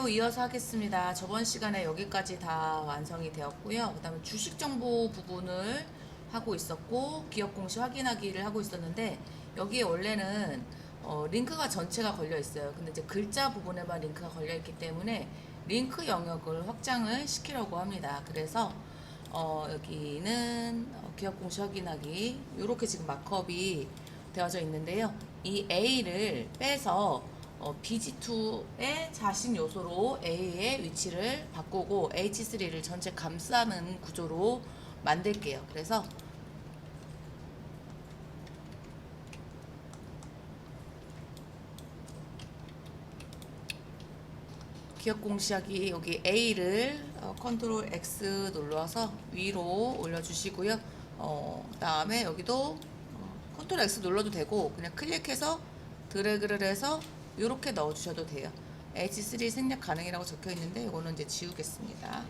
내용 이어서 하겠습니다. 저번 시간에 여기까지 다 완성이 되었고요. 그 다음에 주식 정보 부분을 하고 있었고, 기업 공시 확인하기를 하고 있었는데, 여기에 원래는 링크가 전체가 걸려 있어요. 근데 이제 글자 부분에만 링크가 걸려 있기 때문에 링크 영역을 확장을 시키려고 합니다. 그래서 여기는 기업 공시 확인하기 이렇게 지금 마크업이 되어져 있는데요. 이 A를 빼서 BG2의 자신 요소로 A의 위치를 바꾸고 H3를 전체 감싸는 구조로 만들게요. 그래서 기업 공시하기 여기 A를 컨트롤 X 눌러서 위로 올려주시고요. 그다음에 여기도 컨트롤 X 눌러도 되고 그냥 클릭해서 드래그를 해서 이렇게 넣어주셔도 돼요. H3 생략 가능이라고 적혀 있는데 이거는 이제 지우겠습니다.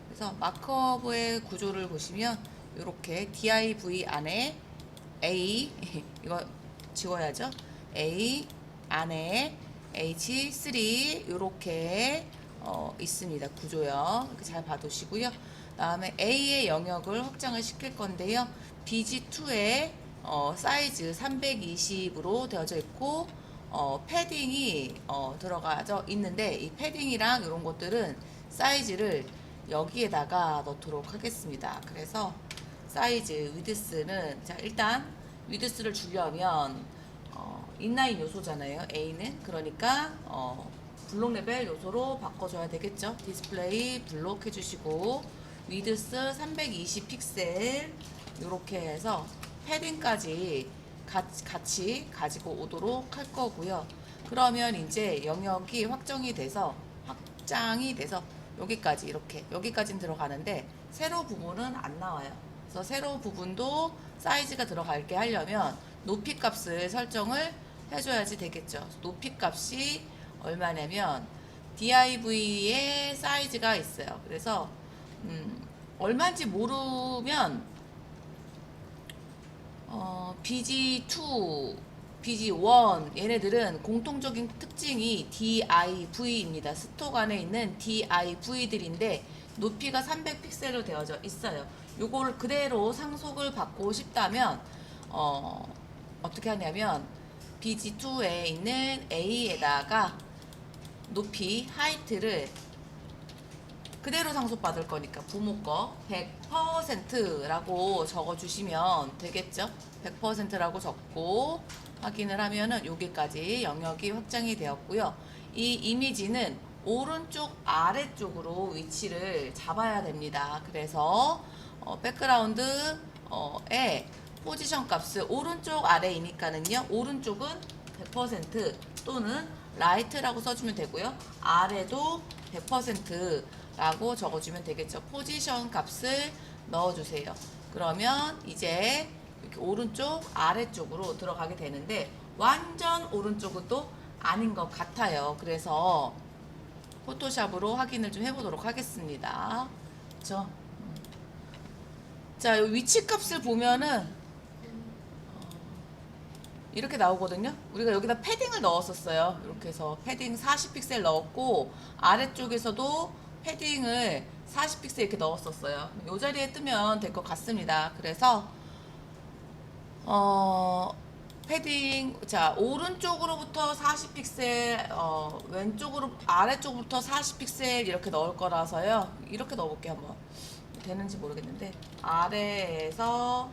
그래서 마크업의 구조를 보시면 이렇게 div 안에 A 이거 지워야죠. A 안에 H3 이렇게 있습니다. 구조요. 이렇게 잘 봐두시고요. 다음에 A의 영역을 확장을 시킬 건데요. BG2의 사이즈 320으로 되어져 있고 패딩이 들어가져 있는데 이 패딩이랑 이런 것들은 사이즈를 여기에다가 넣도록 하겠습니다. 그래서 사이즈 위드스는 자 일단 위드스를 주려면 인라인 요소잖아요. A는 그러니까 블록 레벨 요소로 바꿔줘야 되겠죠. 디스플레이 블록 해주시고 위드스 320 픽셀 이렇게 해서 패딩까지 같이 가지고 오도록 할 거고요. 그러면 이제 영역이 확장이 돼서 여기까지 이렇게 여기까지는 들어가는데 세로 부분은 안 나와요. 그래서 세로 부분도 사이즈가 들어갈게 하려면 높이 값을 설정을 해줘야지 되겠죠. 높이 값이 얼마냐면 div의 사이즈가 있어요. 그래서 얼마인지 모르면 BG2, BG1 얘네들은 공통적인 특징이 DIV입니다. 스톡 안에 있는 DIV들인데 높이가 300픽셀로 되어져 있어요. 요거를 그대로 상속을 받고 싶다면 어떻게 하냐면 BG2에 있는 A에다가 높이 하이트를 그대로 상속받을 거니까 부모 거 100%라고 적어주시면 되겠죠. 100%라고 적고 확인을 하면은 여기까지 영역이 확장이 되었고요. 이 이미지는 오른쪽 아래쪽으로 위치를 잡아야 됩니다. 그래서 백그라운드에 포지션 값을 오른쪽 아래이니까는요. 오른쪽은 100% 또는 라이트라고 써주면 되고요. 아래도 100%라고 적어주면 되겠죠. 포지션 값을 넣어주세요. 그러면 이제 이렇게 오른쪽 아래쪽으로 들어가게 되는데 완전 오른쪽은 또 아닌 것 같아요. 그래서 포토샵으로 확인을 좀 해보도록 하겠습니다. 그렇죠? 자, 위치 값을 보면은 이렇게 나오거든요. 우리가 여기다 패딩을 넣었었어요. 이렇게 해서 패딩 40픽셀 넣었고 아래쪽에서도 패딩을 40픽셀 이렇게 넣었었어요. 이 자리에 뜨면 될 것 같습니다. 그래서 패딩 자 오른쪽으로부터 40픽셀 왼쪽으로 아래쪽부터 40픽셀 이렇게 넣을 거라서요. 이렇게 넣어볼게요. 한번 되는지 모르겠는데 아래에서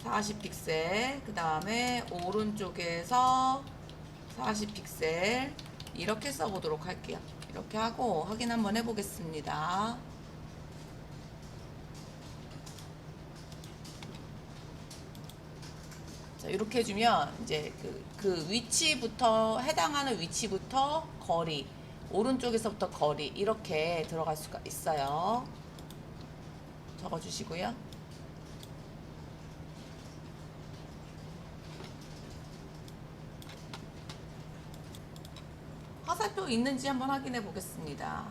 40픽셀 그 다음에 오른쪽에서 40픽셀 이렇게 써보도록 할게요. 이렇게 하고 확인 한번 해보겠습니다. 자, 이렇게 해주면 이제 그 위치부터 해당하는 위치부터 거리 오른쪽에서부터 거리 이렇게 들어갈 수가 있어요. 적어주시고요. 화살표 있는지 한번 확인해 보겠습니다.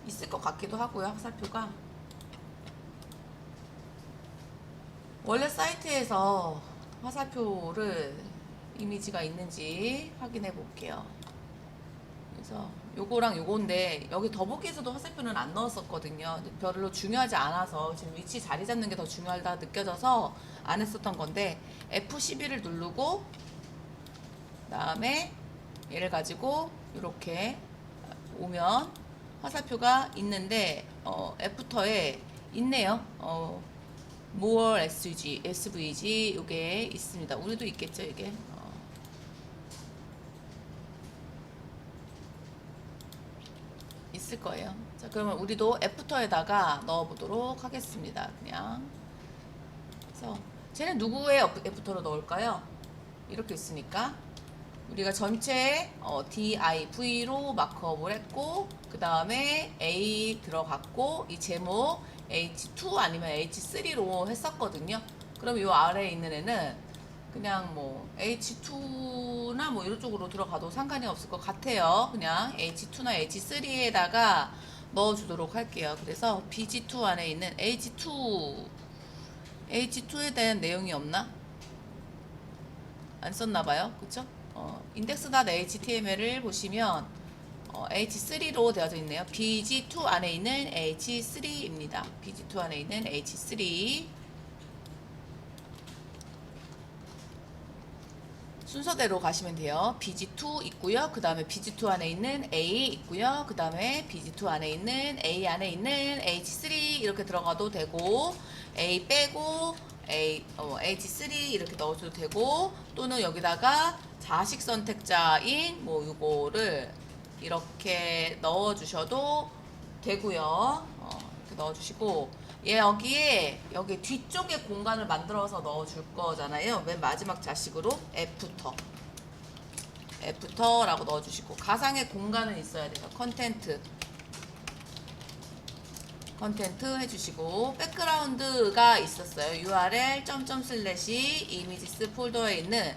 있을 것 같기도 하고요. 화살표가 원래 사이트에서 화살표를 이미지가 있는지 확인해 볼게요. 그래서 요거랑 요건데 여기 더보기에서도 화살표는 안 넣었었거든요. 근데 별로 중요하지 않아서 지금 위치 자리 잡는 게 더 중요하다 느껴져서 안 했었던 건데 F12를 누르고 그다음에 얘를 가지고 이렇게 오면 화살표가 있는데 애프터에 있네요. more SVG 이게 있습니다. 우리도 있겠죠 이게. 있을 거예요. 자, 그러면 우리도 애프터에다가 넣어보도록 하겠습니다. 그냥. 그래서 쟤는 누구의 애프터로 넣을까요? 이렇게 있으니까 우리가 전체 DIV로 마크업을 했고 그 다음에 A 들어갔고 이 제목 H2 아니면 H3로 했었거든요. 그럼 이 아래에 있는 애는 그냥 뭐 H2나 뭐 이런 쪽으로 들어가도 상관이 없을 것 같아요. 그냥 H2나 H3에다가 넣어주도록 할게요. 그래서 BG2 안에 있는 H2에 대한 내용이 없나? 안 썼나봐요. 그쵸? index.html을 보시면 H3로 되어져 있네요. BG2 안에 있는 H3입니다. BG2 안에 있는 H3 순서대로 가시면 돼요. BG2 있고요. 그 다음에 BG2 안에 있는 A 있고요. 그 다음에 BG2 안에 있는 A 안에 있는 H3 이렇게 들어가도 되고 A 빼고 H3 이렇게 넣어줘도 되고 또는 여기다가 자식 선택자인 뭐 요거를 이렇게 넣어주셔도 되고요. 이렇게 넣어주시고 여기에 여기 뒤쪽에 공간을 만들어서 넣어줄 거잖아요. 맨 마지막 자식으로 애프터라고 넣어주시고 가상의 공간은 있어야 돼요. 컨텐트 해주시고 백그라운드가 있었어요. URL images 폴더에 있는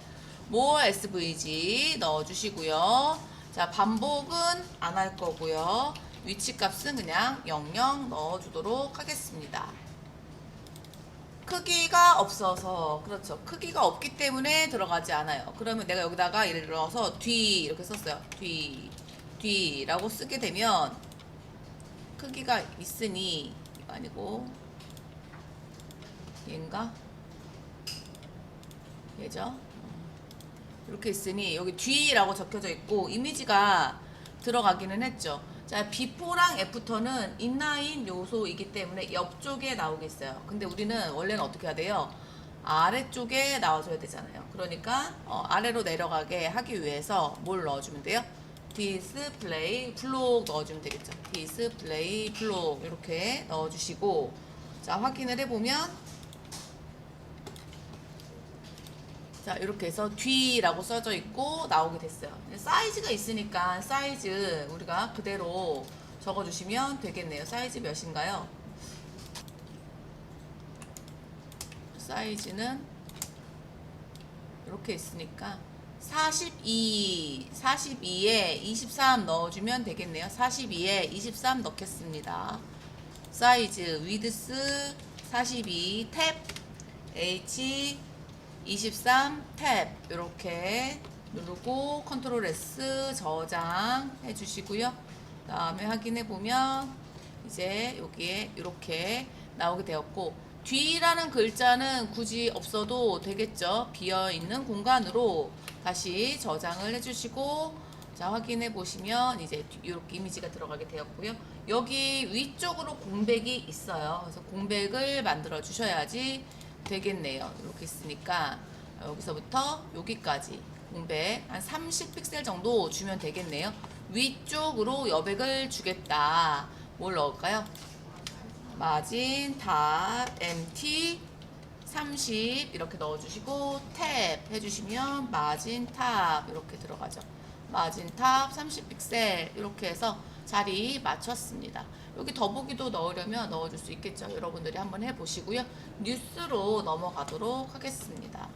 more svg 넣어주시고요. 자, 반복은 안 할 거고요. 위치 값은 그냥 00 넣어주도록 하겠습니다. 크기가 없어서 그렇죠. 크기가 없기 때문에 들어가지 않아요. 그러면 내가 여기다가 예를 들어서 뒤 이렇게 썼어요. 뒤라고 쓰게 되면 크기가 있으니 이거 아니고 얘인가? 얘죠? 이렇게 있으니 여기 뒤라고 적혀져 있고 이미지가 들어가기는 했죠. 자, 비포랑 애프터는 인라인 요소이기 때문에 옆쪽에 나오겠어요. 근데 우리는 원래는 어떻게 해야 돼요? 아래쪽에 나와줘야 되잖아요. 그러니까 아래로 내려가게 하기 위해서 뭘 넣어주면 돼요? 디스플레이 블록 넣어주면 되겠죠. 디스플레이 블록 이렇게 넣어주시고 자, 확인을 해보면 자, 이렇게 해서 뒤라고 써져 있고 나오게 됐어요. 사이즈가 있으니까 사이즈 우리가 그대로 적어주시면 되겠네요. 사이즈 몇인가요? 사이즈는 이렇게 있으니까 42에 23 넣어주면 되겠네요. 42에 23 넣겠습니다. 사이즈 위드스 42 탭 H 23 탭 이렇게 누르고 컨트롤 S 저장해 주시고요. 다음에 확인해 보면 이제 여기에 이렇게 나오게 되었고 뒤라는 글자는 굳이 없어도 되겠죠. 비어 있는 공간으로 다시 저장을 해주시고 자, 확인해 보시면 이제 이렇게 이미지가 들어가게 되었고요. 여기 위쪽으로 공백이 있어요. 그래서 공백을 만들어 주셔야지 되겠네요. 이렇게 있으니까 여기서부터 여기까지 공백 한 30픽셀 정도 주면 되겠네요. 위쪽으로 여백을 주겠다. 뭘 넣을까요? 마진 탑 MT 30 이렇게 넣어주시고 탭 해주시면 마진 탑 이렇게 들어가죠. 마진 탑 30픽셀 이렇게 해서 자리 맞췄습니다. 여기 더보기도 넣으려면 넣어줄 수 있겠죠. 여러분들이 한번 해보시고요. 뉴스로 넘어가도록 하겠습니다.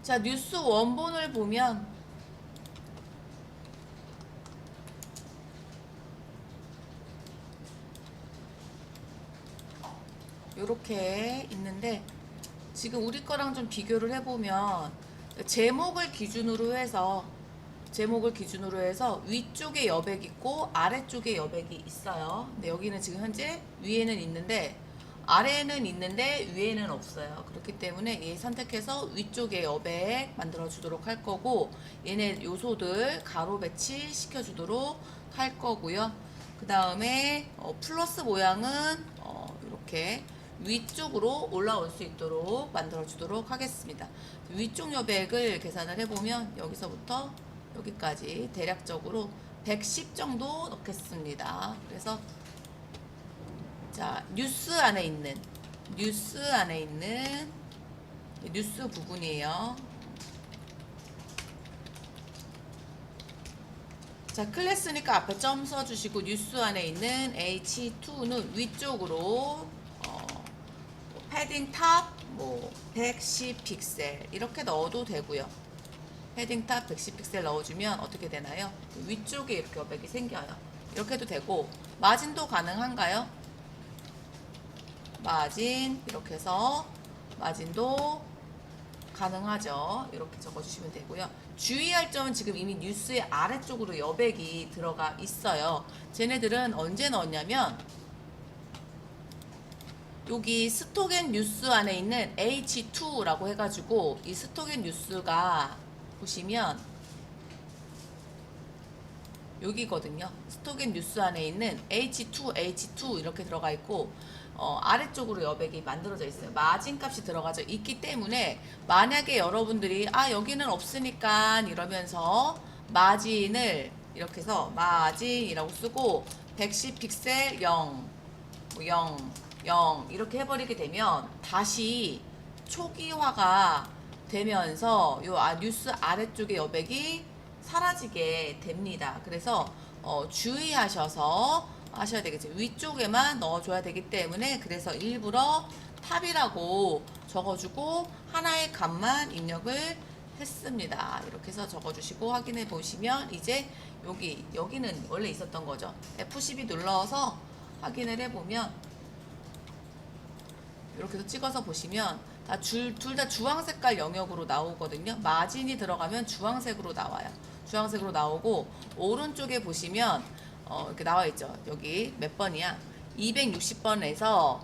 자, 뉴스 원본을 보면 이렇게 있는데 지금 우리 거랑 좀 비교를 해보면 제목을 기준으로 해서 위쪽에 여백 있고 아래쪽에 여백이 있어요. 근데 여기는 지금 현재 위에는 있는데 아래에는 있는데 위에는 없어요. 그렇기 때문에 얘 선택해서 위쪽에 여백 만들어 주도록 할 거고, 얘네 요소들 가로 배치 시켜 주도록 할 거고요. 그 다음에 플러스 모양은 이렇게 위쪽으로 올라올 수 있도록 만들어 주도록 하겠습니다. 위쪽 여백을 계산을 해보면 여기서부터 여기까지 대략적으로 110 정도 넣겠습니다. 그래서 자, 뉴스 안에 있는 뉴스 부분이에요. 자, 클래스니까 앞에 점 써주시고, 뉴스 안에 있는 H2는 위쪽으로 패딩 탑 110 픽셀 이렇게 넣어도 되고요. 패딩 탑 110 픽셀 넣어주면 어떻게 되나요? 위쪽에 이렇게 여백이 생겨요. 이렇게 해도 되고, 마진도 가능한가요? 마진 이렇게 해서 마진도 가능하죠. 이렇게 적어주시면 되고요. 주의할 점은 지금 이미 뉴스의 아래쪽으로 여백이 들어가 있어요. 쟤네들은 언제 넣었냐면 여기 스톡앤 뉴스 안에 있는 H2라고 해가지고, 이 스톡앤 뉴스가 보시면 여기거든요. 스톡앤 뉴스 안에 있는 H2 이렇게 들어가 있고, 아래쪽으로 여백이 만들어져 있어요. 마진 값이 들어가져 있기 때문에 만약에 여러분들이 여기는 없으니까 이러면서 마진을 이렇게 해서 마진이라고 쓰고 110 픽셀 0, 0, 0 이렇게 해버리게 되면 다시 초기화가 되면서 뉴스 아래쪽의 여백이 사라지게 됩니다. 그래서 주의하셔서 하셔야 되겠죠. 위쪽에만 넣어줘야 되기 때문에, 그래서 일부러 탑이라고 적어주고 하나의 값만 입력을 했습니다. 이렇게 해서 적어주시고 확인해 보시면 이제 여기는 원래 있었던 거죠. F12 눌러서 확인을 해보면 이렇게 해서 찍어서 보시면 둘 다 주황 색깔 영역으로 나오거든요. 마진이 들어가면 주황색으로 나와요. 주황색으로 나오고, 오른쪽에 보시면 이렇게 나와 있죠. 여기 몇 번이야? 260번에서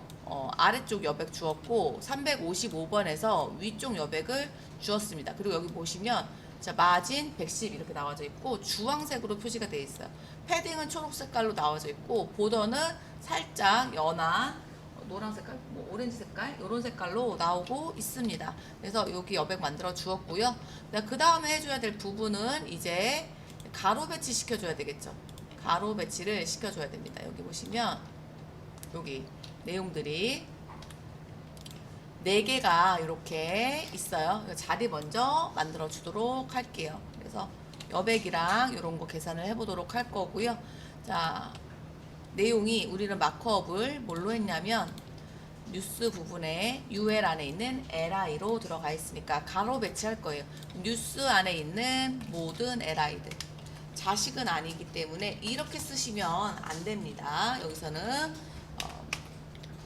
아래쪽 여백 주었고 355번에서 위쪽 여백을 주었습니다. 그리고 여기 보시면 자, 마진 110 이렇게 나와져 있고 주황색으로 표시가 되어 있어요. 패딩은 초록 색깔로 나와져 있고, 보더는 살짝 연한 노란 색깔, 오렌지 색깔, 이런 색깔로 나오고 있습니다. 그래서 여기 여백 만들어 주었고요. 그 다음에 해줘야 될 부분은 이제 가로 배치 시켜줘야 되겠죠. 가로 배치를 시켜줘야 됩니다. 여기 보시면 여기 내용들이 4개가 이렇게 있어요. 자리 먼저 만들어 주도록 할게요. 그래서 여백이랑 이런 거 계산을 해보도록 할 거고요. 자, 내용이 우리는 마크업을 뭘로 했냐면 뉴스 부분에 UL 안에 있는 LI로 들어가 있으니까 가로 배치할 거예요. 뉴스 안에 있는 모든 LI들. 자식은 아니기 때문에 이렇게 쓰시면 안 됩니다. 여기서는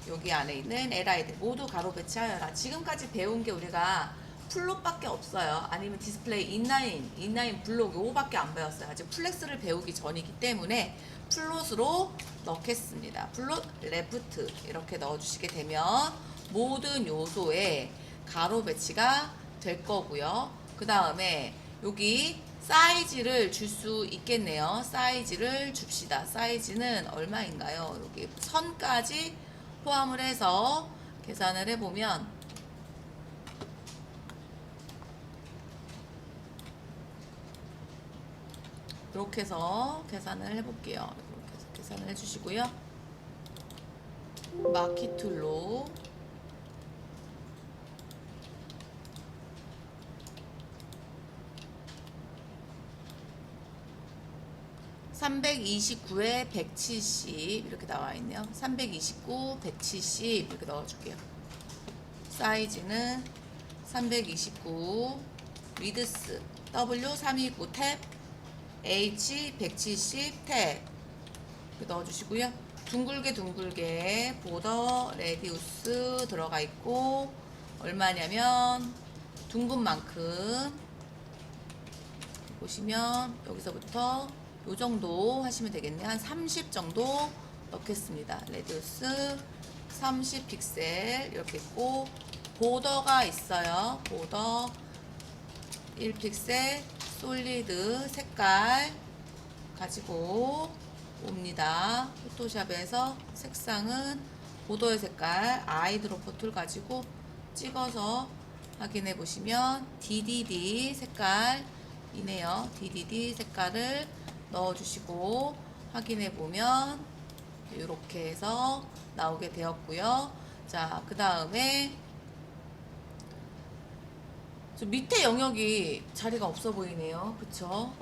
여기 안에 있는 LI들 모두 가로 배치하여라. 지금까지 배운 게 우리가 플롯밖에 없어요. 아니면 디스플레이 인라인 블록 요거밖에 안 배웠어요. 아직 플렉스를 배우기 전이기 때문에 플롯으로 넣겠습니다. 플롯 레프트 이렇게 넣어주시게 되면 모든 요소에 가로 배치가 될 거고요. 그 다음에 여기 사이즈를 줄 수 있겠네요. 사이즈를 줍시다. 사이즈는 얼마인가요? 여기 선까지 포함을 해서 계산을 해보면 이렇게 해서 계산을 해볼게요. 이렇게 해서 계산을 해주시고요. 마키 툴로 329에 170 이렇게 나와 있네요. 329, 170 이렇게 넣어줄게요. 사이즈는 329, 위드스 W329 탭, H 170 탭 이렇게 넣어주시고요. 둥글게 보더 레디우스 들어가 있고 얼마냐면 둥근 만큼 보시면 여기서부터 요 정도 하시면 되겠네. 한 30 정도 넣겠습니다. 레디우스 30 픽셀 이렇게 있고, 보더가 있어요. 보더 1픽셀 솔리드 색깔 가지고 옵니다. 포토샵에서 색상은 보더의 색깔 아이드로퍼 툴 가지고 찍어서 확인해 보시면 DDD 색깔이네요. DDD 색깔을 넣어주시고 확인해 보면 이렇게 해서 나오게 되었고요. 자, 그 다음에 저 밑에 영역이 자리가 없어 보이네요. 그쵸?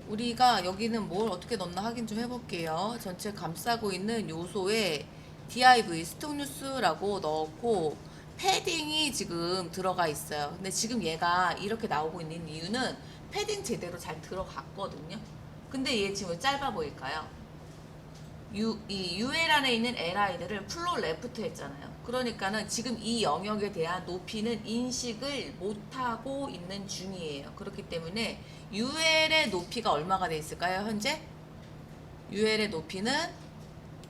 우리가 여기는 뭘 어떻게 넣나 확인 좀 해볼게요. 전체 감싸고 있는 요소에 div 스톡뉴스라고 넣었고, 패딩이 지금 들어가 있어요. 근데 지금 얘가 이렇게 나오고 있는 이유는 패딩 제대로 잘 들어갔거든요. 근데 얘 지금 왜 짧아 보일까요? 이 UL 안에 있는 LI들을 플로 레프트 했잖아요. 그러니까는 지금 이 영역에 대한 높이는 인식을 못하고 있는 중이에요. 그렇기 때문에 UL의 높이가 얼마가 돼 있을까요? 현재 UL의 높이는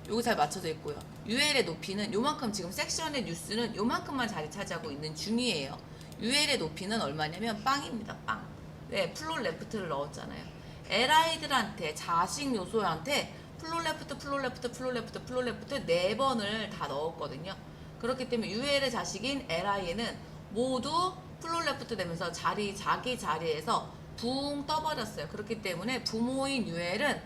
요거 잘 맞춰져 있고요. UL의 높이는 요만큼, 지금 섹션의 뉴스는 요만큼만 자리 차지하고 있는 중이에요. UL의 높이는 얼마냐면 빵입니다. 빵. 네, 플로 레프트를 넣었잖아요. LI들한테, 자식 요소한테 플로 레프트, 플로 레프트, 플로 레프트, 플로 레프트 4번을 다 넣었거든요. 그렇기 때문에 UL의 자식인 LI에는 모두 플로 레프트 되면서 자기 자리에서 붕 떠버렸어요. 그렇기 때문에 부모인 UL은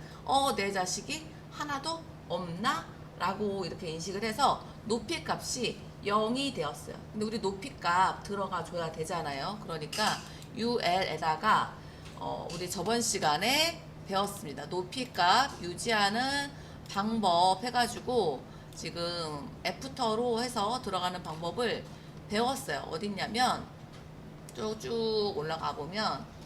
내 자식이 하나도 없나? 라고 이렇게 인식을 해서 높이 값이 0이 되었어요. 근데 우리 높이 값 들어가 줘야 되잖아요. 그러니까 UL에다가 우리 저번 시간에 배웠습니다. 높이 값 유지하는 방법 해가지고 지금 애프터로 해서 들어가는 방법을 배웠어요. 어딨냐면 쭉 올라가 보면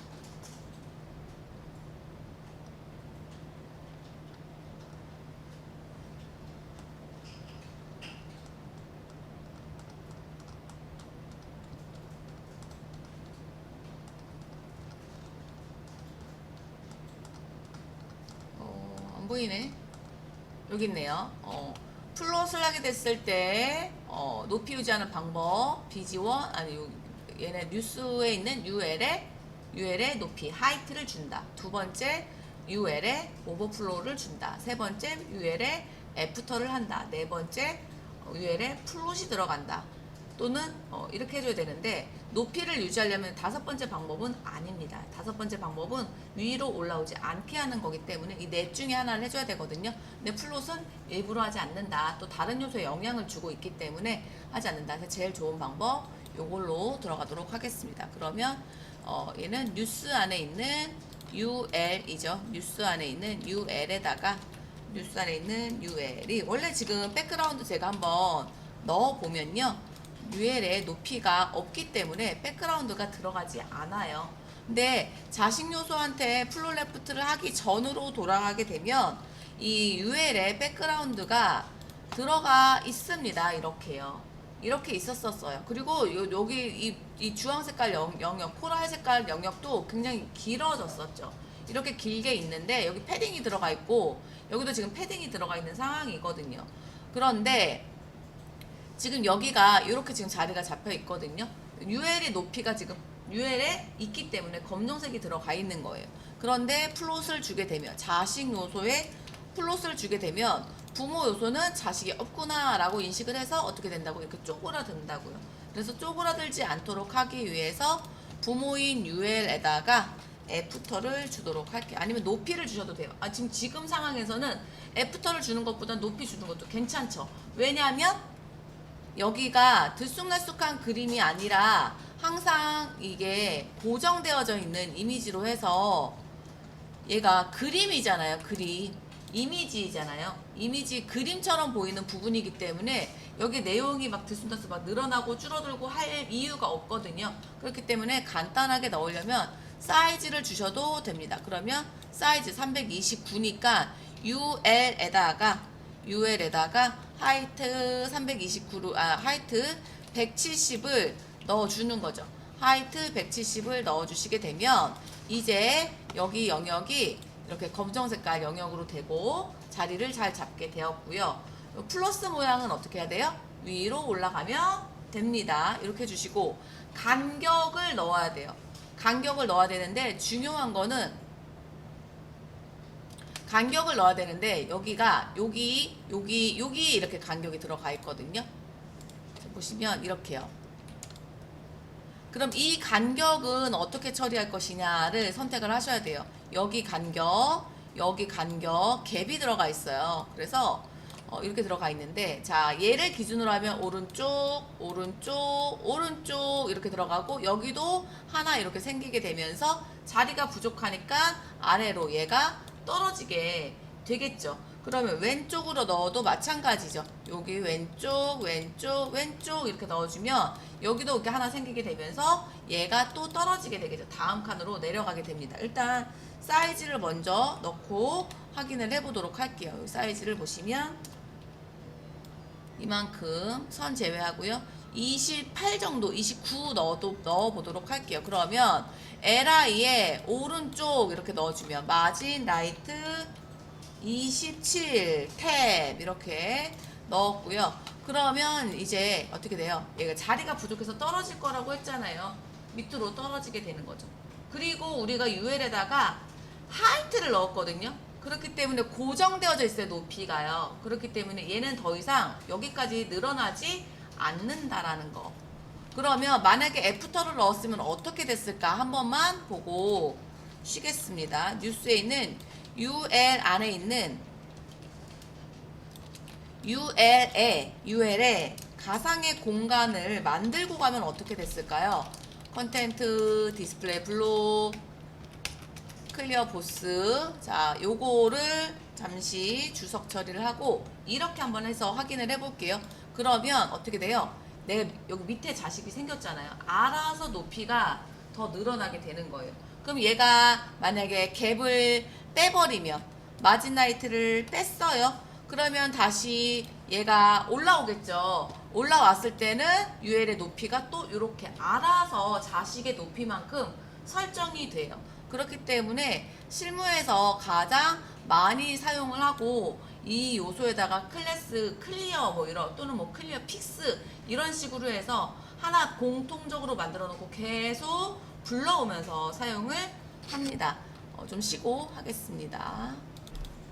안 보이네. 여기 있네요. 플롯을 하게 됐을 때 높이 유지하는 방법, BG1 아니 얘네 뉴스에 있는 UL의 높이 하이트를 준다. 두 번째 UL의 오버플로우를 준다. 세 번째 UL의 애프터를 한다. 네 번째 UL의 플롯이 들어간다. 또는 이렇게 해줘야 되는데, 높이를 유지하려면 5번째 방법은 아닙니다. 5번째 방법은 위로 올라오지 않게 하는 거기 때문에 이 넷 중에 하나를 해줘야 되거든요. 근데 플롯은 일부러 하지 않는다. 또 다른 요소에 영향을 주고 있기 때문에 하지 않는다. 그래서 제일 좋은 방법 요걸로 들어가도록 하겠습니다. 그러면 얘는 뉴스 안에 있는 UL이죠. 뉴스 안에 있는 UL에다가 뉴스 안에 있는 UL이 원래 지금 백그라운드 제가 한번 넣어보면요, UL의 높이가 없기 때문에 백그라운드가 들어가지 않아요. 근데 자식 요소한테 플로 레프트를 하기 전으로 돌아가게 되면 이 UL의 백그라운드가 들어가 있습니다. 이렇게요. 이렇게 있었어요. 그리고 여기 이 주황 색깔 영역, 코랄 색깔 영역도 굉장히 길어졌었죠. 이렇게 길게 있는데 여기 패딩이 들어가 있고 여기도 지금 패딩이 들어가 있는 상황이거든요. 그런데 지금 여기가 이렇게 지금 자리가 잡혀 있거든요. UL의 높이가 지금 UL에 있기 때문에 검정색이 들어가 있는 거예요. 그런데 플롯을 주게 되면, 자식 요소에 플롯을 주게 되면 부모 요소는 자식이 없구나 라고 인식을 해서 어떻게 된다고, 이렇게 쪼그라든다고요. 그래서 쪼그라들지 않도록 하기 위해서 부모인 UL에다가 애프터를 주도록 할게요. 아니면 높이를 주셔도 돼요. 지금 상황에서는 애프터를 주는 것보다 높이 주는 것도 괜찮죠. 왜냐하면 여기가 들쑥날쑥한 그림이 아니라 항상 이게 고정되어져 있는 이미지로 해서 얘가 그림이잖아요. 그림. 이미지잖아요. 이미지 그림처럼 보이는 부분이기 때문에 여기 내용이 막 들쑥날쑥 막 늘어나고 줄어들고 할 이유가 없거든요. 그렇기 때문에 간단하게 넣으려면 사이즈를 주셔도 됩니다. 그러면 사이즈 329니까 UL에다가 하이트 329로 하이트 170을 넣어주는 거죠. 하이트 170을 넣어주시게 되면 이제 여기 영역이 이렇게 검정 색깔 영역으로 되고 자리를 잘 잡게 되었고요. 플러스 모양은 어떻게 해야 돼요? 위로 올라가면 됩니다. 이렇게 해주시고 간격을 넣어야 돼요. 간격을 넣어야 되는데 중요한 거는 간격을 넣어야 되는데 여기가 여기 이렇게 간격이 들어가 있거든요. 보시면 이렇게요. 그럼 이 간격은 어떻게 처리할 것이냐를 선택을 하셔야 돼요. 여기 간격, 갭이 들어가 있어요. 그래서 이렇게 들어가 있는데, 자, 얘를 기준으로 하면 오른쪽, 이렇게 들어가고, 여기도 하나 이렇게 생기게 되면서 자리가 부족하니까 아래로 얘가 떨어지게 되겠죠. 그러면 왼쪽으로 넣어도 마찬가지죠. 여기 왼쪽 이렇게 넣어주면 여기도 이렇게 하나 생기게 되면서 얘가 또 떨어지게 되겠죠. 다음 칸으로 내려가게 됩니다. 일단 사이즈를 먼저 넣고 확인을 해보도록 할게요. 이 사이즈를 보시면 이만큼 선 제외하고요. 28 정도, 29 넣어보도록 할게요. 그러면 LI에 오른쪽 이렇게 넣어주면 마진 라이트 27 탭 이렇게 넣었고요. 그러면 이제 어떻게 돼요? 얘가 자리가 부족해서 떨어질 거라고 했잖아요. 밑으로 떨어지게 되는 거죠. 그리고 우리가 UL에다가 하이트를 넣었거든요. 그렇기 때문에 고정되어져 있어요. 높이가요. 그렇기 때문에 얘는 더 이상 여기까지 늘어나지 않는다라는 거. 그러면 만약에 애프터를 넣었으면 어떻게 됐을까 한 번만 보고 쉬겠습니다. 뉴스에 있는 UL 안에 있는 UL에 가상의 공간을 만들고 가면 어떻게 됐을까요? 컨텐트, 디스플레이 블록, 클리어 보스. 자, 요거를 잠시 주석 처리를 하고 이렇게 한번 해서 확인을 해볼게요. 그러면 어떻게 돼요? 여기 밑에 자식이 생겼잖아요. 알아서 높이가 더 늘어나게 되는 거예요. 그럼 얘가 만약에 갭을 빼버리면 마진 라이트를 뺐어요. 그러면 다시 얘가 올라오겠죠. 올라왔을 때는 UL의 높이가 또 이렇게 알아서 자식의 높이만큼 설정이 돼요. 그렇기 때문에 실무에서 가장 많이 사용을 하고 이 요소에다가 클래스 클리어 또는 클리어 픽스 이런 식으로 해서 하나 공통적으로 만들어 놓고 계속 불러오면서 사용을 합니다. 좀 쉬고 하겠습니다.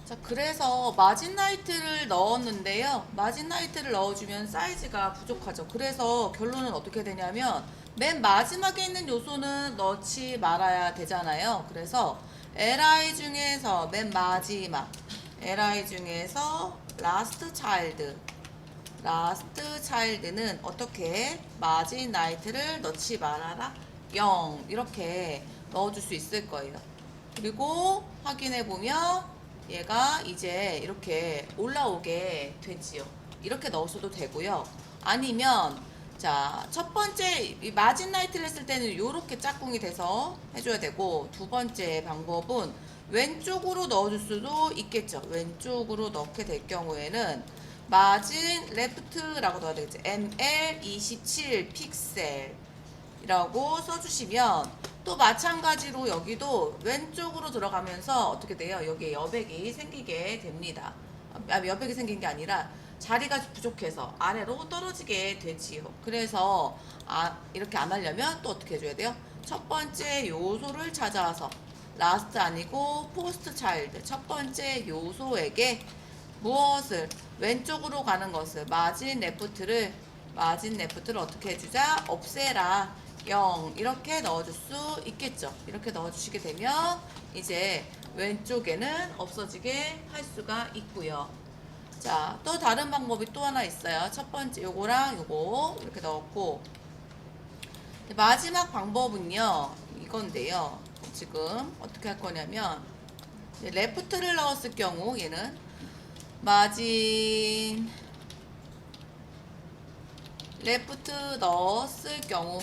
자, 그래서 마진 라이트를 넣었는데요. 마진 라이트를 넣어주면 사이즈가 부족하죠. 그래서 결론은 어떻게 되냐면 맨 마지막에 있는 요소는 넣지 말아야 되잖아요. 그래서 LI 중에서 맨 마지막 LI 중에서 라스트 차일드는 어떻게 마진 라이트를 넣지 말아라 0 이렇게 넣어줄 수 있을 거예요. 그리고 확인해 보면 얘가 이제 이렇게 올라오게 되지요. 이렇게 넣으셔도 되고요. 아니면 자, 첫 번째 이 마진 라이트를 했을 때는 이렇게 짝꿍이 돼서 해줘야 되고, 두 번째 방법은 왼쪽으로 넣어줄 수도 있겠죠. 왼쪽으로 넣게 될 경우에는 마진 레프트라고 넣어야 되겠죠. ML27 픽셀이라고 써주시면 또 마찬가지로 여기도 왼쪽으로 들어가면서 어떻게 돼요? 여기에 여백이 생기게 됩니다. 여백이 생긴 게 아니라 자리가 부족해서 아래로 떨어지게 되지요. 그래서 이렇게 안 하려면 또 어떻게 해줘야 돼요? 첫 번째 요소를 찾아와서 라스트 아니고 포스트 차일드 첫 번째 요소에게 무엇을 왼쪽으로 가는 것을 마진 레프트를 어떻게 해주자? 없애라 0 이렇게 넣어줄 수 있겠죠. 이렇게 넣어주시게 되면 이제 왼쪽에는 없어지게 할 수가 있고요. 자, 또 다른 방법이 또 하나 있어요. 첫 번째 요거랑 요거 이렇게 넣었고, 마지막 방법은요 이건데요. 지금 어떻게 할 거냐면 레프트를 넣었을 경우 얘는 마진 레프트 넣었을 경우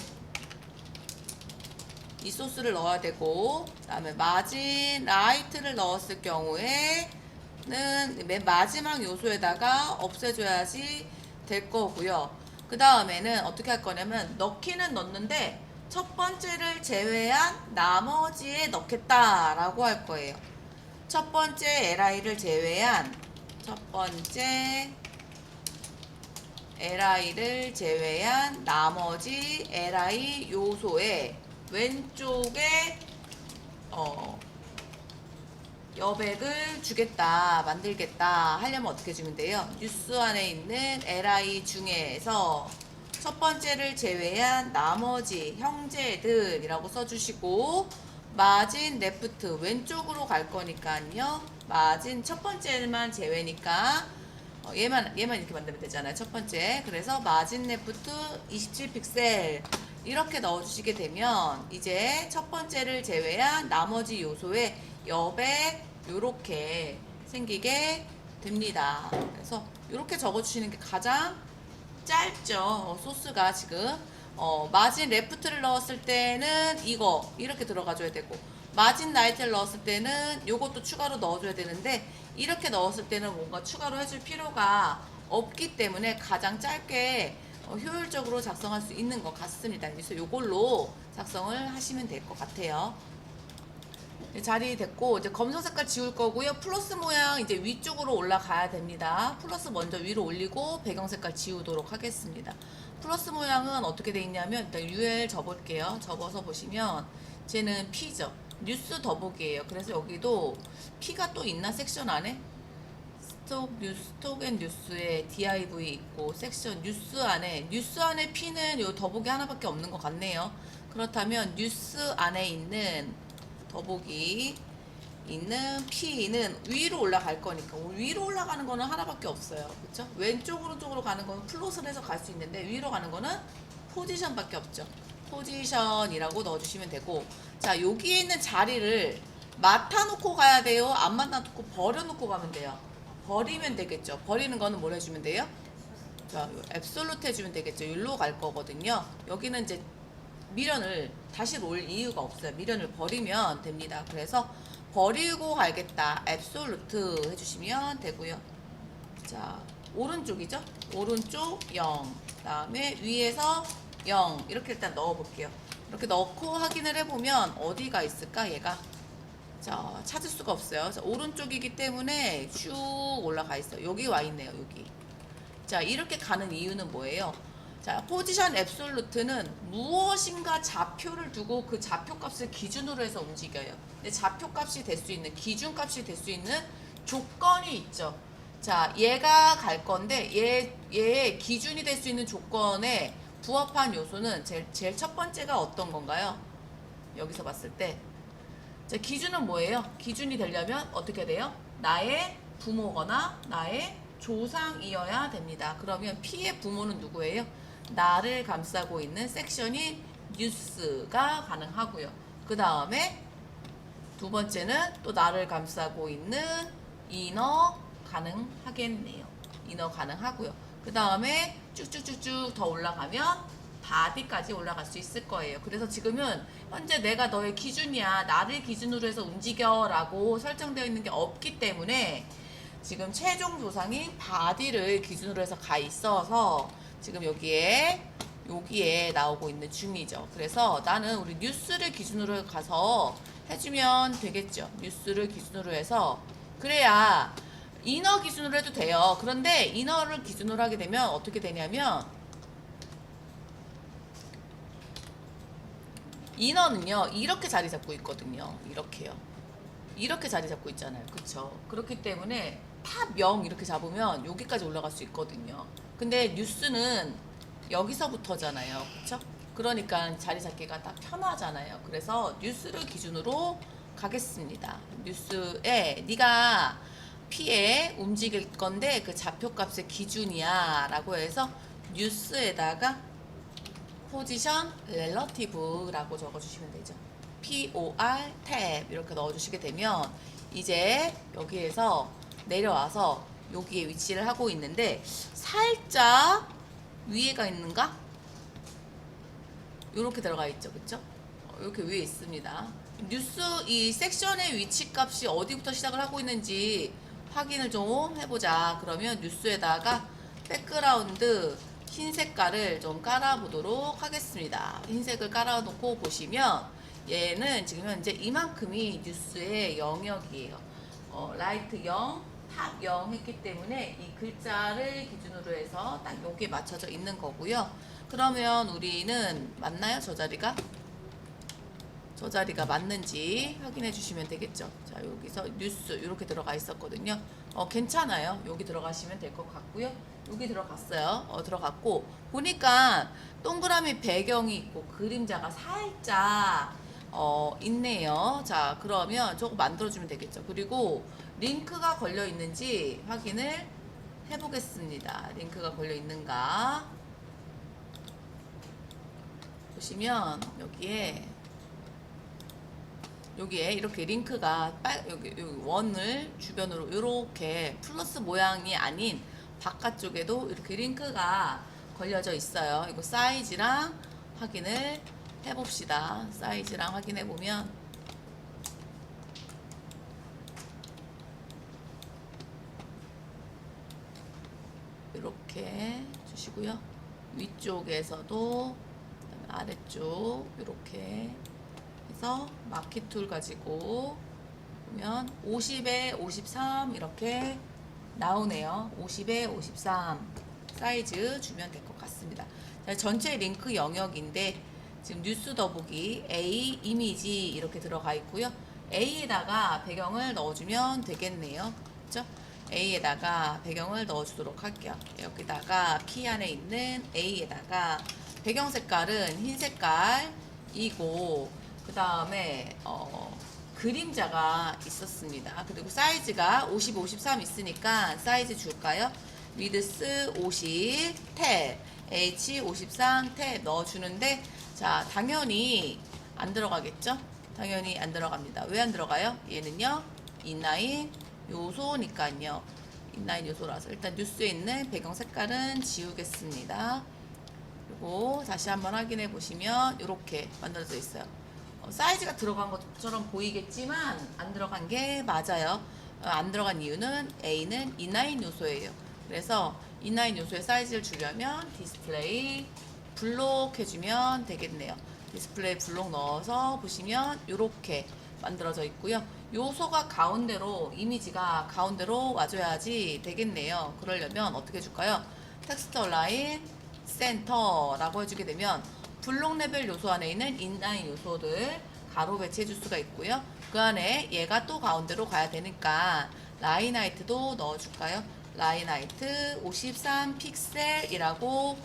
이 소스를 넣어야 되고, 그 다음에 마진 라이트를 넣었을 경우에는 맨 마지막 요소에다가 없애줘야지 될 거고요. 그 다음에는 어떻게 할 거냐면 넣기는 넣는데 첫 번째를 제외한 나머지에 넣겠다라고 할 거예요. 첫 번째 li를 제외한 첫 번째 li를 제외한 나머지 li 요소의 왼쪽에 여백을 주겠다, 만들겠다 하려면 어떻게 주면 돼요? 뉴스 안에 있는 li 중에서 첫 번째를 제외한 나머지 형제들이라고 써주시고, 마진 레프트 왼쪽으로 갈 거니까요. 마진 첫 번째만 제외니까 얘만 이렇게 만들면 되잖아요. 첫 번째. 그래서 마진 레프트 27픽셀 이렇게 넣어주시게 되면 이제 첫 번째를 제외한 나머지 요소에 여백 요렇게 생기게 됩니다. 그래서 이렇게 적어주시는 게 가장 짧죠. 소스가 지금 마진 레프트를 넣었을 때는 이거 이렇게 들어가줘야 되고, 마진 라이트를 넣었을 때는 요것도 추가로 넣어줘야 되는데, 이렇게 넣었을 때는 뭔가 추가로 해줄 필요가 없기 때문에 가장 짧게 효율적으로 작성할 수 있는 것 같습니다. 그래서 요걸로 작성을 하시면 될 것 같아요. 자리 됐고, 이제 검정 색깔 지울 거고요. 플러스 모양 이제 위쪽으로 올라가야 됩니다. 플러스 먼저 위로 올리고 배경 색깔 지우도록 하겠습니다. 플러스 모양은 어떻게 돼 있냐면, 일단 UL 접을게요. 접어서 보시면 쟤는 P죠. 뉴스 더보기예요. 그래서 여기도 P가 또 있나 섹션 안에? 스톡 앤 뉴스에 div 있고, 섹션 뉴스 안에 P는 요 더보기 하나밖에 없는 것 같네요. 그렇다면 뉴스 안에 있는 더보기 있는 P는 위로 올라갈 거니까, 위로 올라가는 거는 하나밖에 없어요. 그쵸? 왼쪽 오른쪽으로 가는 거는 플롯을 해서 갈 수 있는데, 위로 가는 거는 포지션밖에 없죠. 포지션이라고 넣어주시면 되고, 자, 여기에 있는 자리를 맡아놓고 가야 돼요? 안 맡아놓고 버려놓고 가면 돼요? 버리면 되겠죠. 버리는 거는 뭘 해주면 돼요? 자, 앱솔루트 해주면 되겠죠. 여기로 갈 거거든요. 여기는 이제 미련을 다시 놓을 이유가 없어요. 미련을 버리면 됩니다. 그래서 버리고 가겠다, 앱솔루트 해주시면 되고요. 자, 오른쪽이죠? 오른쪽 0, 그 다음에 위에서 0 이렇게 일단 넣어볼게요. 이렇게 넣고 확인을 해보면 어디가 있을까 얘가? 자, 찾을 수가 없어요. 자, 오른쪽이기 때문에 쭉 올라가 있어요. 여기 와 있네요. 여기. 자, 이렇게 가는 이유는 뭐예요? 자, 포지션 앱솔루트는 무엇인가 좌표를 두고 그 좌표 값을 기준으로 해서 움직여요. 근데 좌표 값이 될 수 있는, 기준 값이 될 수 있는 조건이 있죠. 자, 얘가 갈 건데 얘의 기준이 될 수 있는 조건에 부합한 요소는 제일 첫 번째가 어떤 건가요? 여기서 봤을 때. 자, 기준은 뭐예요? 기준이 되려면 어떻게 돼요? 나의 부모거나 나의 조상이어야 됩니다. 그러면 P의 부모는 누구예요? 나를 감싸고 있는 섹션인 뉴스가 가능하고요. 그 다음에 두 번째는 또 나를 감싸고 있는 이너 가능하겠네요. 이너 가능하고요. 그 다음에 쭉쭉쭉쭉 더 올라가면 바디까지 올라갈 수 있을 거예요. 그래서 지금은 현재 내가 너의 기준이야, 나를 기준으로 해서 움직여 라고 설정되어 있는 게 없기 때문에 지금 최종 조상인 바디를 기준으로 해서 가 있어서 지금 여기에 나오고 있는 중이죠. 그래서 나는 우리 뉴스를 기준으로 가서 해주면 되겠죠. 뉴스를 기준으로 해서. 그래야 이너 기준으로 해도 돼요. 그런데 이너를 기준으로 하게 되면 어떻게 되냐면, 이너는요 이렇게 자리 잡고 있거든요. 이렇게요. 이렇게 자리 잡고 있잖아요. 그쵸? 그렇기 때문에 탑 0 이렇게 잡으면 여기까지 올라갈 수 있거든요. 근데 뉴스는 여기서부터잖아요. 그쵸? 그러니까 자리 잡기가 딱 편하잖아요. 그래서 뉴스를 기준으로 가겠습니다. 뉴스에 네가 P에 움직일 건데 그 좌표값의 기준이야 라고 해서 뉴스에다가 포지션 렐러티브라고 적어주시면 되죠. POR 탭 이렇게 넣어주시게 되면 이제 여기에서 내려와서 여기에 위치를 하고 있는데, 살짝 위에가 있는가? 이렇게 들어가 있죠. 그쵸? 이렇게 위에 있습니다. 뉴스 이 섹션의 위치 값이 어디부터 시작을 하고 있는지 확인을 좀 해보자. 그러면 뉴스에다가 백그라운드 흰 색깔을 좀 깔아보도록 하겠습니다. 흰색을 깔아놓고 보시면 얘는 지금 현재 이만큼이 뉴스의 영역이에요. 라이트 0, 탑 0 했기 때문에 이 글자를 기준으로 해서 딱 여기에 맞춰져 있는 거고요. 그러면 우리는 맞나요? 저 자리가? 저 자리가 맞는지 확인해 주시면 되겠죠. 자, 여기서 뉴스 이렇게 들어가 있었거든요. 괜찮아요. 여기 들어가시면 될 것 같고요. 여기 들어갔어요. 들어갔고 보니까 동그라미 배경이 있고 그림자가 살짝 있네요. 자, 그러면 저거 만들어주면 되겠죠. 그리고 링크가 걸려 있는지 확인을 해보겠습니다. 링크가 걸려 있는가 보시면 여기에 이렇게 링크가 여기 원을 주변으로 이렇게 플러스 모양이 아닌 바깥쪽에도 이렇게 링크가 걸려져 있어요. 이거 사이즈랑 확인을 해봅시다. 사이즈랑 확인해 보면 이렇게 주시고요. 위쪽에서도 아래쪽 이렇게 해서 마키 툴 가지고 보면 50에 53 이렇게 나오네요. 50에 53 사이즈 주면 될 것 같습니다. 자, 전체 링크 영역인데 지금 뉴스 더보기 A 이미지 이렇게 들어가 있고요. A에다가 배경을 넣어주면 되겠네요. 그렇죠? A에다가 배경을 넣어주도록 할게요. 여기다가 P 안에 있는 A에다가 배경 색깔은 흰 색깔이고 그 다음에 그림자가 있었습니다. 그리고 사이즈가 50, 53 있으니까 사이즈 줄까요? 위드스 50 탭 H 53 탭 넣어주는데 자, 당연히 안 들어가겠죠? 당연히 안 들어갑니다. 왜 안 들어가요? 얘는요 인라인 요소니까요. 인라인 요소라서 일단 뉴스에 있는 배경 색깔은 지우겠습니다. 그리고 다시 한번 확인해 보시면 이렇게 만들어져 있어요. 사이즈가 들어간 것처럼 보이겠지만 안 들어간 게 맞아요. 안 들어간 이유는 A는 인라인 요소예요. 그래서 인라인 요소의 사이즈를 주려면 디스플레이 블록 해주면 되겠네요. 디스플레이 블록 넣어서 보시면 이렇게 만들어져 있고요. 요소가 가운데로 이미지가 가운데로 와줘야지 되겠네요. 그러려면 어떻게 해줄까요? 텍스트 얼라인 센터라고 해주게 되면 블록 레벨 요소 안에 있는 인라인 요소들 가로 배치해 줄 수가 있고요. 그 안에 얘가 또 가운데로 가야 되니까 라인 하이트도 넣어줄까요? 라인 하이트 53 픽셀이라고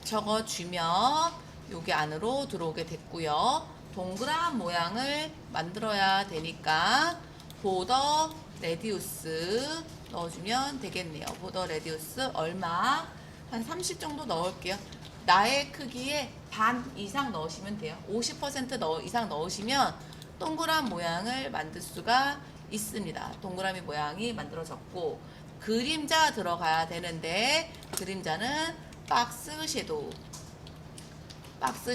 적어주면 여기 안으로 들어오게 됐고요. 동그란 모양을 만들어야 되니까 보더 레디우스 넣어주면 되겠네요. 보더 레디우스 얼마? 한 30 정도 넣을게요. 나의 크기의 반 이상 넣으시면 돼요. 50% 이상 넣으시면 동그란 모양을 만들 수가 있습니다. 동그라미 모양이 만들어졌고 그림자 들어가야 되는데 그림자는 박스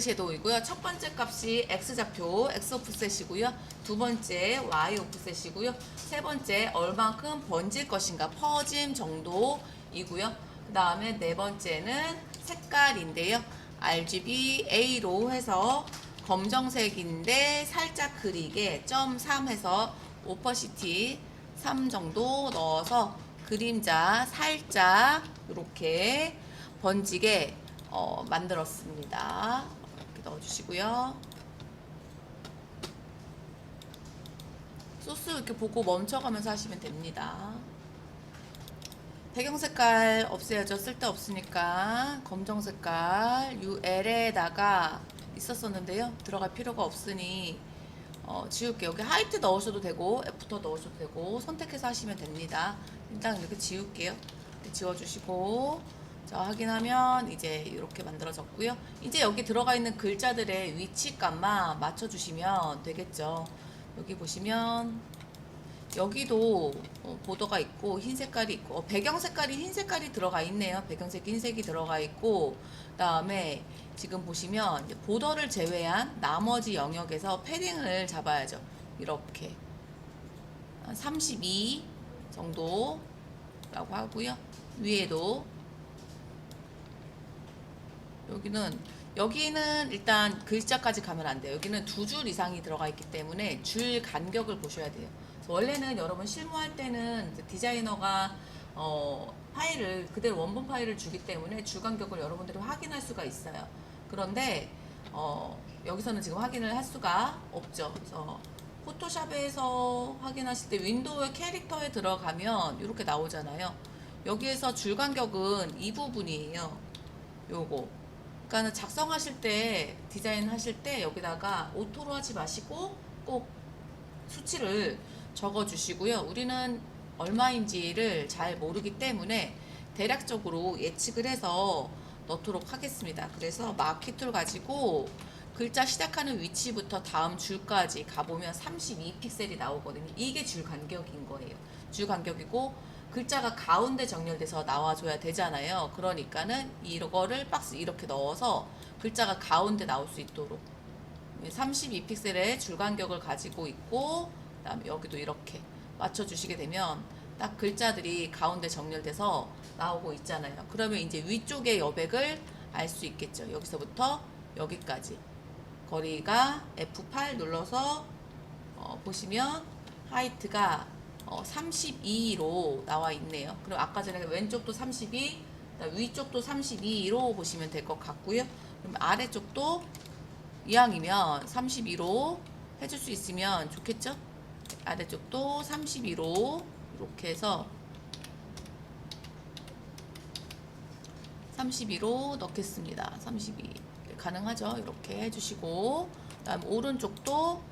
섀도우이고요. 첫 번째 값이 X좌표 X 오프셋이고요. 두 번째 Y 오프셋이고요. 세 번째 얼만큼 번질 것인가 퍼짐 정도이고요. 그 다음에 네 번째는 색깔인데요. RGB A로 해서 검정색인데 살짝 그리게 0.3 해서 오퍼시티 3 정도 넣어서 그림자 살짝 이렇게 번지게 만들었습니다. 이렇게 넣어주시고요. 소스 이렇게 보고 멈춰가면서 하시면 됩니다. 배경 색깔 없애야죠. 쓸데없으니까 검정 색깔 UL에다가 있었었는데요. 들어갈 필요가 없으니 지울게요. 여기 하이트 넣으셔도 되고 애프터 넣으셔도 되고 선택해서 하시면 됩니다. 일단 이렇게 지울게요. 이렇게 지워주시고 자, 확인하면 이제 이렇게 만들어졌고요. 이제 여기 들어가 있는 글자들의 위치값만 맞춰주시면 되겠죠. 여기 보시면 여기도 보더가 있고 흰 색깔이 있고 배경 색깔이 흰 색깔이 들어가 있네요. 배경색 흰색이 들어가 있고 그다음에 지금 보시면 보더를 제외한 나머지 영역에서 패딩을 잡아야죠. 이렇게 32 정도라고 하고요. 위에도 여기는 일단 글자까지 가면 안 돼요. 여기는 2줄 이상이 들어가 있기 때문에 줄 간격을 보셔야 돼요. 그래서 원래는 여러분 실무할 때는 디자이너가 파일을 그대로 원본 파일을 주기 때문에 줄 간격을 여러분들이 확인할 수가 있어요. 그런데 여기서는 지금 확인을 할 수가 없죠. 그래서 포토샵에서 확인하실 때 윈도우의 캐릭터에 들어가면 이렇게 나오잖아요. 여기에서 줄 간격은 이 부분이에요. 요거. 그러니까 작성하실 때 디자인 하실 때 여기다가 오토로 하지 마시고 꼭 수치를 적어 주시고요. 우리는 얼마인지를 잘 모르기 때문에 대략적으로 예측을 해서 넣도록 하겠습니다. 그래서 마키 툴 가지고 글자 시작하는 위치부터 다음 줄까지 가보면 32픽셀이 나오거든요. 이게 줄 간격인 거예요. 줄 간격이고 글자가 가운데 정렬돼서 나와줘야 되잖아요. 그러니까는 이거를 박스 이렇게 넣어서 글자가 가운데 나올 수 있도록 32픽셀의 줄 간격을 가지고 있고, 그 다음에 여기도 이렇게 맞춰주시게 되면 딱 글자들이 가운데 정렬돼서 나오고 있잖아요. 그러면 이제 위쪽의 여백을 알 수 있겠죠. 여기서부터 여기까지 거리가 F8 눌러서 보시면 하이트가 32로 나와 있네요. 그럼 아까 전에 왼쪽도 32, 위쪽도 32로 보시면 될 것 같고요. 그럼 아래쪽도 이왕이면 32로 해줄 수 있으면 좋겠죠? 아래쪽도 32로 이렇게 해서 32로 넣겠습니다. 32 가능하죠? 이렇게 해주시고, 그다음 오른쪽도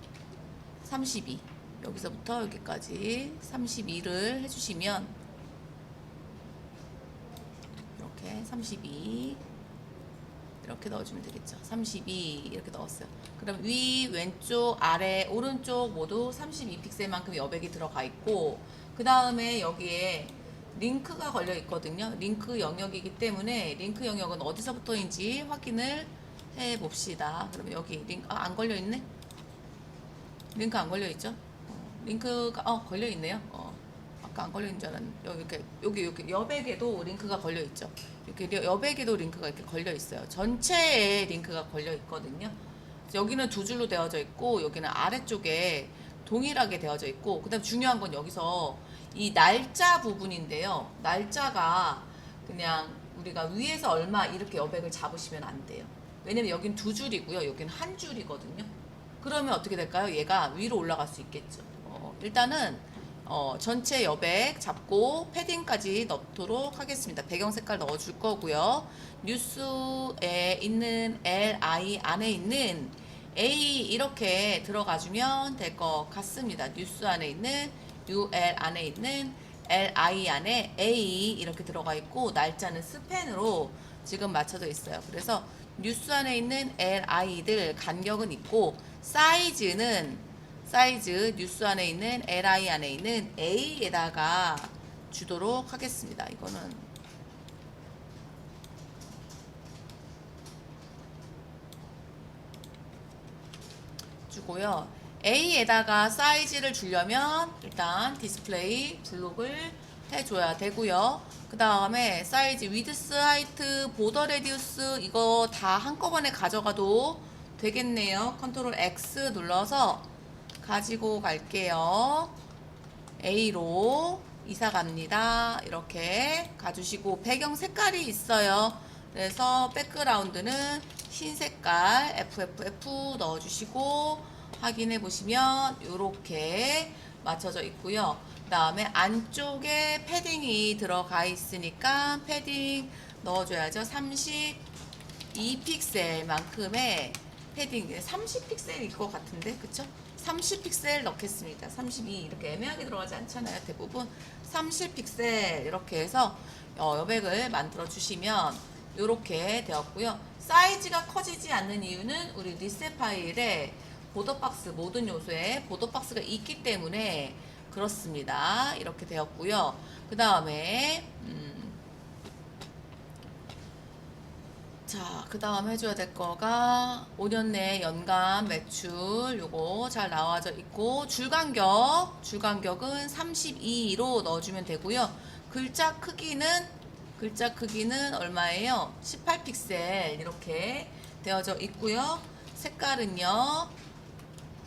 32, 여기서부터 여기까지 32를 해주시면 이렇게 32 이렇게 넣어주면 되겠죠. 32 이렇게 넣었어요. 그럼 위, 왼쪽, 아래, 오른쪽 모두 32픽셀만큼 여백이 들어가 있고, 그 다음에 여기에 링크가 걸려 있거든요. 링크 영역이기 때문에 링크 영역은 어디서부터인지 확인을 해 봅시다. 그러면 여기 링크 안 걸려 있네. 링크 안 걸려 있죠? 링크가 걸려 있네요. 아까 안 걸려 있는 줄 알았는데 여기 여백에도 링크가 걸려 있죠. 이렇게 여백에도 링크가 이렇게 걸려 있어요. 전체에 링크가 걸려 있거든요. 여기는 2줄로 되어져 있고 여기는 아래쪽에 동일하게 되어져 있고, 그다음 중요한 건 여기서 이 날짜 부분인데요. 날짜가 그냥 우리가 위에서 얼마 이렇게 여백을 잡으시면 안 돼요. 왜냐면 여긴 2줄이고요. 여긴 1줄이거든요. 그러면 어떻게 될까요? 얘가 위로 올라갈 수 있겠죠. 일단은 전체 여백 잡고 패딩까지 넣도록 하겠습니다. 배경 색깔 넣어줄 거고요. 뉴스에 있는 LI 안에 있는 A 이렇게 들어가주면 될 것 같습니다. 뉴스 안에 있는 UL 안에 있는 LI 안에 A 이렇게 들어가 있고, 날짜는 스펜으로 지금 맞춰져 있어요. 그래서 뉴스 안에 있는 LI들 간격은 있고, 사이즈 뉴스 안에 있는 LI 안에 있는 A에다가 주도록 하겠습니다. 이거는 주고요. A에다가 사이즈를 주려면 일단 디스플레이 블록을 해줘야 되고요. 그 다음에 사이즈, 위드스, 하이트, 보더 레디우스 이거 다 한꺼번에 가져가도 되겠네요. 컨트롤 X 눌러서 가지고 갈게요. A로 이사 갑니다. 이렇게 가주시고, 배경 색깔이 있어요. 그래서 백그라운드는 흰 색깔 FFF 넣어주시고 확인해 보시면 이렇게 맞춰져 있고요. 그 다음에 안쪽에 패딩이 들어가 있으니까 패딩 넣어줘야죠. 32픽셀만큼의 패딩, 30픽셀일 것 같은데, 그쵸? 30픽셀 넣겠습니다. 32 이렇게 애매하게 들어가지 않잖아요. 대부분 30픽셀 이렇게 해서 여백을 만들어 주시면 이렇게 되었고요. 사이즈가 커지지 않는 이유는 우리 리셋 파일에 보더박스, 모든 요소에 보더박스가 있기 때문에 그렇습니다. 이렇게 되었고요. 그 다음에 자, 그 다음 해줘야 될 거가 5년 내 연간 매출 요거 잘 나와져 있고, 줄간격은 32로 넣어주면 되고요. 글자 크기는 글자 크기는 얼마예요? 18픽셀 이렇게 되어져 있고요. 색깔은요.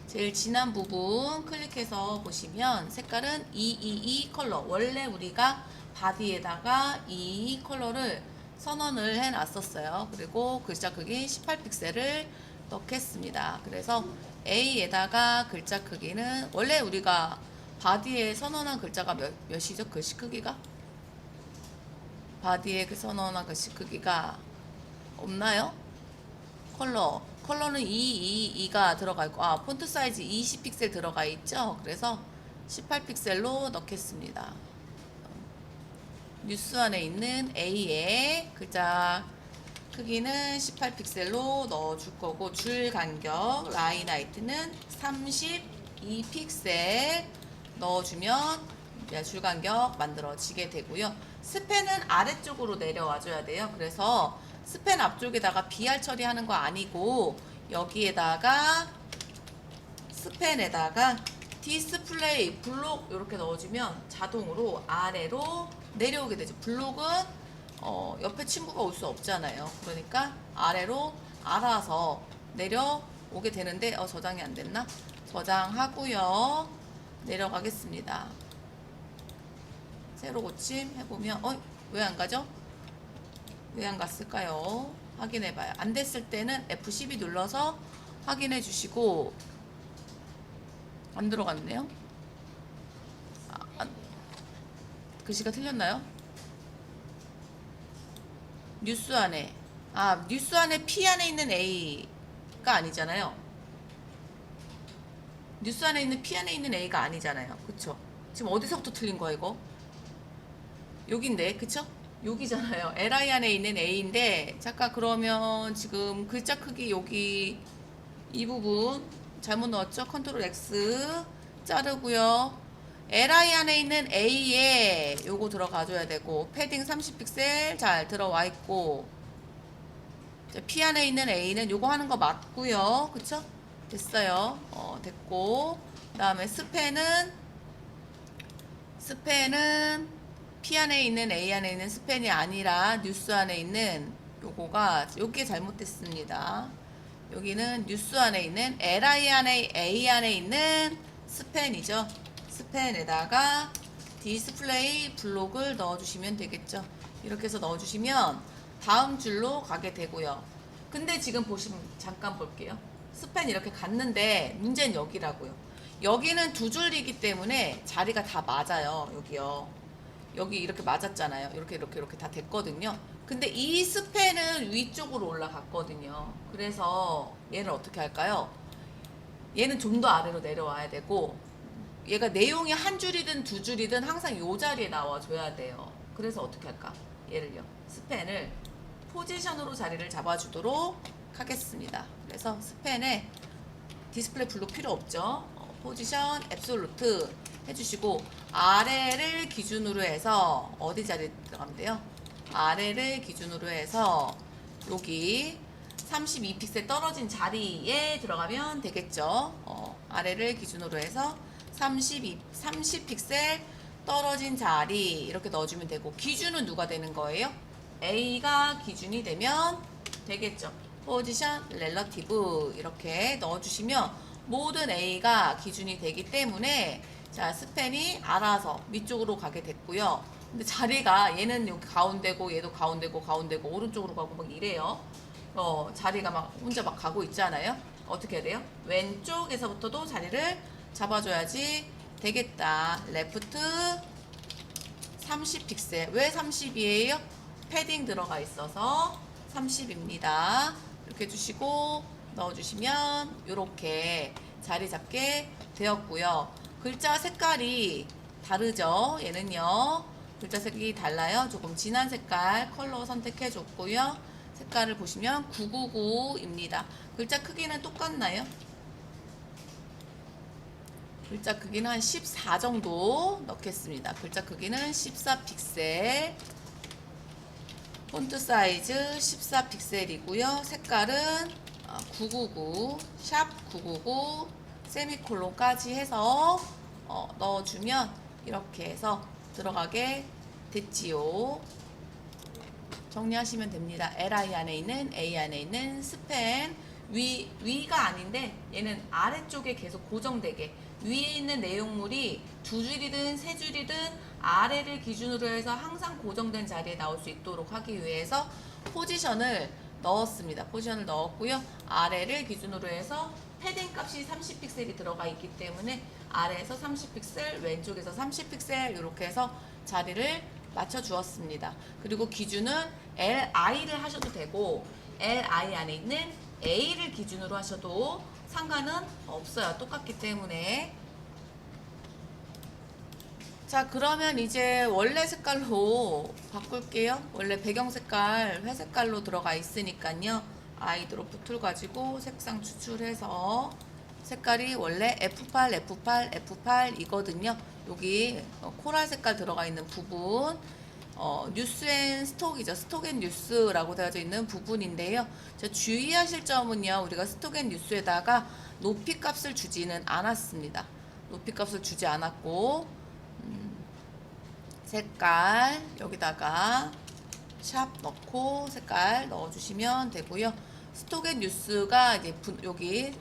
제일 진한 부분 클릭해서 보시면 색깔은 222 컬러. 원래 우리가 바디에다가 이 컬러를 선언을 해 놨었어요. 그리고 글자 크기 18픽셀을 넣겠습니다. 그래서 A에다가 글자 크기는 원래 우리가 바디에 선언한 글자가 몇이죠? 글씨 크기가? 바디에 그 선언한 글씨 크기가 없나요? 컬러는 222가 들어가 있고, 폰트 사이즈 20픽셀 들어가 있죠? 그래서 18픽셀로 넣겠습니다. 뉴스 안에 있는 A의 글자 크기는 18픽셀로 넣어줄 거고, 줄 간격, 라인 하이트는 32픽셀 넣어주면 이제 줄 간격 만들어지게 되고요. 스펜은 아래쪽으로 내려와줘야 돼요. 그래서 스펜 앞쪽에다가 BR 처리하는 거 아니고 여기에다가 스펜에다가 디스플레이 블록 이렇게 넣어주면 자동으로 아래로 내려오게 되죠. 블록은 옆에 친구가 올 수 없잖아요. 그러니까 아래로 알아서 내려오게 되는데 저장이 안 됐나? 저장하고요. 내려가겠습니다. 새로 고침 해보면 왜 안 가죠? 왜 안 갔을까요? 확인해봐요. 안 됐을 때는 F12 눌러서 확인해 주시고. 안 들어갔네요. 글씨가 틀렸나요? 뉴스 안에 뉴스 안에 P 안에 있는 A가 아니잖아요. 뉴스 안에 있는 P 안에 있는 A가 아니잖아요. 그쵸? 지금 어디서부터 틀린 거야 이거? 여긴데 그쵸? 여기잖아요. li 안에 있는 A인데 잠깐 그러면 지금 글자 크기 여기 이 부분 잘못 넣었죠? 컨트롤 X 자르고요. li 안에 있는 A에 요거 들어가줘야 되고, 패딩 30픽셀 잘 들어와 있고, P 안에 있는 A는 요거 하는 거 맞고요. 그쵸? 됐어요. 됐고, 그 다음에 스펜은 P 안에 있는 A 안에 있는 스펜이 아니라 뉴스 안에 있는 요거가 요게 잘못됐습니다. 여기는 뉴스 안에 있는 li 안에 A 안에 있는 스펜이죠. 스펜에다가 디스플레이 블록을 넣어주시면 되겠죠. 이렇게 해서 넣어주시면 다음 줄로 가게 되고요. 근데 지금 보시면 잠깐 볼게요. 스펜 이렇게 갔는데 문제는 여기라고요. 여기는 두 줄이기 때문에 자리가 다 맞아요. 여기요. 여기 이렇게 맞았잖아요. 이렇게 다 됐거든요. 근데 이 스펜은 위쪽으로 올라갔거든요. 그래서 얘를 어떻게 할까요? 얘는 좀 더 아래로 내려와야 되고, 얘가 내용이 한 줄이든 두 줄이든 항상 이 자리에 나와줘야 돼요. 그래서 어떻게 할까? 얘를요. 스펜을 포지션으로 자리를 잡아주도록 하겠습니다. 그래서 스펜에 디스플레이 블록 필요 없죠. 포지션 앱솔루트 해주시고, 아래를 기준으로 해서 어디 자리에 들어가면 돼요? 아래를 기준으로 해서 여기 32픽셀 떨어진 자리에 들어가면 되겠죠. 아래를 기준으로 해서 30픽셀 떨어진 자리 이렇게 넣어주면 되고, 기준은 누가 되는 거예요? A가 기준이 되면 되겠죠. 포지션 렐러티브 이렇게 넣어주시면 모든 A가 기준이 되기 때문에 자, 스펜이 알아서 위쪽으로 가게 됐고요. 근데 자리가 얘는 여기 가운데고 얘도 가운데고 오른쪽으로 가고 막 이래요. 자리가 막 혼자 막 가고 있잖아요. 어떻게 해야 돼요? 왼쪽에서부터도 자리를 잡아줘야지 되겠다. 레프트 30픽셀. 왜 30이에요? 패딩 들어가 있어서 30입니다. 이렇게 해주시고 넣어주시면 이렇게 자리 잡게 되었고요. 글자 색깔이 다르죠. 얘는요. 글자 색이 달라요. 조금 진한 색깔 컬러 선택해 줬고요. 색깔을 보시면 999입니다. 글자 크기는 똑같나요? 글자 크기는 한 14 정도 넣겠습니다. 글자 크기는 14픽셀. 폰트 사이즈 14픽셀이고요. 색깔은 999, 샵 999, 세미콜론까지 해서 넣어주면 이렇게 해서 들어가게 됐지요. 정리하시면 됩니다. LI 안에 있는 A 안에 있는 스팬 위가 아닌데 얘는 아래쪽에 계속 고정되게 위에 있는 내용물이 두 줄이든 세 줄이든 아래를 기준으로 해서 항상 고정된 자리에 나올 수 있도록 하기 위해서 포지션을 넣었습니다. 포지션을 넣었고요. 아래를 기준으로 해서 패딩 값이 30픽셀이 들어가 있기 때문에 아래에서 30픽셀, 왼쪽에서 30픽셀 이렇게 해서 자리를 맞춰 주었습니다. 그리고 기준은 LI를 하셔도 되고 LI 안에 있는 A를 기준으로 하셔도 상관은 없어요. 똑같기 때문에. 자, 그러면 이제 원래 색깔로 바꿀게요. 원래 배경 색깔 회색깔로 들어가 있으니까요. 아이드로프 툴 가지고 색상 추출해서 색깔이 원래 F8, F8, F8 이거든요. 여기 코랄 색깔 들어가 있는 부분 뉴스 앤 스톡이죠. 스톡 앤 뉴스라고 되어져 있는 부분인데요. 자, 주의하실 점은요. 우리가 스톡 앤 뉴스에다가 높이 값을 주지는 않았습니다. 높이 값을 주지 않았고 색깔 여기다가 샵 넣고 색깔 넣어주시면 되고요. 스톡 앤 뉴스가 이제 여기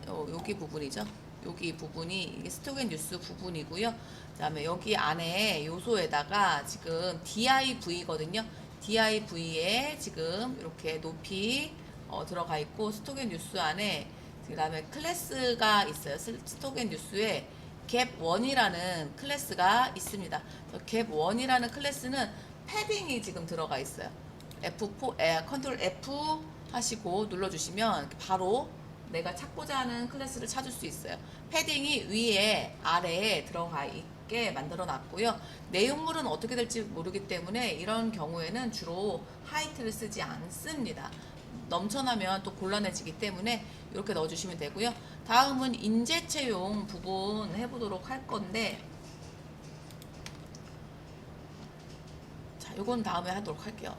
부분이죠. 여기 부분이 이게 스톡 앤 뉴스 부분이고요. 그다음에 여기 안에 요소에다가 지금 DIV거든요. DIV에 지금 이렇게 높이 들어가 있고 스톡 앤 뉴스 안에 그다음에 클래스가 있어요. 스톡 앤 뉴스에 갭1이라는 클래스가 있습니다. 갭1이라는 클래스는 패딩이 지금 들어가 있어요. F4, 컨트롤 F 하시고 눌러주시면 바로 내가 찾고자 하는 클래스를 찾을 수 있어요. 패딩이 위에 아래에 들어가 있게 만들어 놨고요. 내용물은 어떻게 될지 모르기 때문에 이런 경우에는 주로 하이트를 쓰지 않습니다. 넘쳐나면 또 곤란해지기 때문에 이렇게 넣어주시면 되고요. 다음은 인재채용 부분 해보도록 할 건데, 자, 요건 다음에 하도록 할게요.